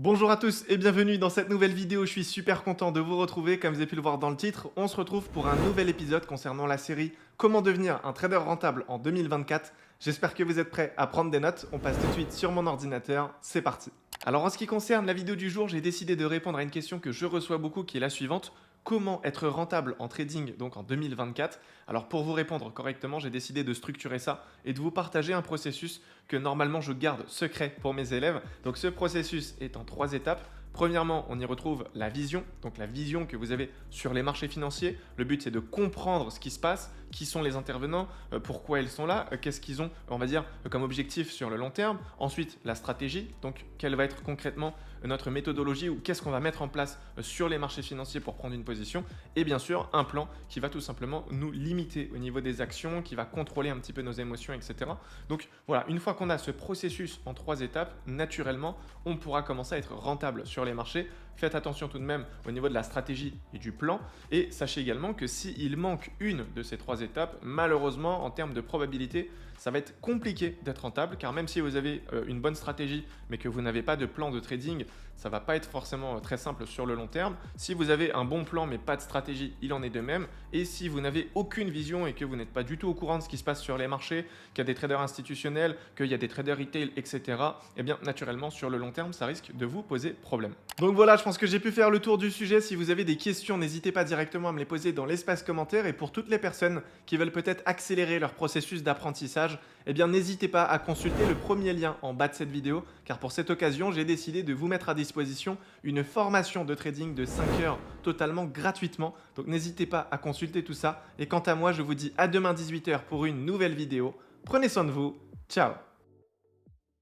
Bonjour à tous et bienvenue dans cette nouvelle vidéo, je suis super content de vous retrouver. Comme vous avez pu le voir dans le titre, on se retrouve pour un nouvel épisode concernant la série Comment devenir un trader rentable en 2024. J'espère que vous êtes prêts à prendre des notes, on passe tout de suite sur mon ordinateur, c'est parti. Alors en ce qui concerne la vidéo du jour, j'ai décidé de répondre à une question que je reçois beaucoup qui est la suivante. Comment être rentable en trading donc en 2024? Alors pour vous répondre correctement, j'ai décidé de structurer ça et de vous partager un processus que normalement je garde secret pour mes élèves. Donc ce processus est en 3 étapes. Premièrement, on y retrouve la vision, donc la vision que vous avez sur les marchés financiers. Le but, c'est de comprendre ce qui se passe, qui sont les intervenants, pourquoi ils sont là, qu'est-ce qu'ils ont, on va dire, comme objectif sur le long terme. Ensuite, la stratégie, donc quelle va être concrètement notre méthodologie ou qu'est-ce qu'on va mettre en place sur les marchés financiers pour prendre une position. Et bien sûr, un plan qui va tout simplement nous limiter au niveau des actions, qui va contrôler un petit peu nos émotions, etc. Donc voilà, une fois qu'on a ce processus en 3 étapes, naturellement, on pourra commencer à être rentable sur les marchés. Faites attention tout de même au niveau de la stratégie et du plan. Et sachez également que s'il manque une de ces 3 étapes, malheureusement, en termes de probabilité, ça va être compliqué d'être rentable car même si vous avez une bonne stratégie mais que vous n'avez pas de plan de trading, ça ne va pas être forcément très simple sur le long terme. Si vous avez un bon plan mais pas de stratégie, il en est de même. Et si vous n'avez aucune vision et que vous n'êtes pas du tout au courant de ce qui se passe sur les marchés, qu'il y a des traders institutionnels, qu'il y a des traders retail, etc., eh bien naturellement sur le long terme, ça risque de vous poser problème. Donc voilà, je pense que j'ai pu faire le tour du sujet. Si vous avez des questions, n'hésitez pas directement à me les poser dans l'espace commentaire. Et pour toutes les personnes qui veulent peut-être accélérer leur processus d'apprentissage, eh bien n'hésitez pas à consulter le premier lien en bas de cette vidéo, car pour cette occasion, j'ai décidé de vous mettre à disposition une formation de trading de 5 heures totalement gratuitement. Donc n'hésitez pas à consulter tout ça. Et quant à moi, je vous dis à demain 18 h pour une nouvelle vidéo. Prenez soin de vous. Ciao!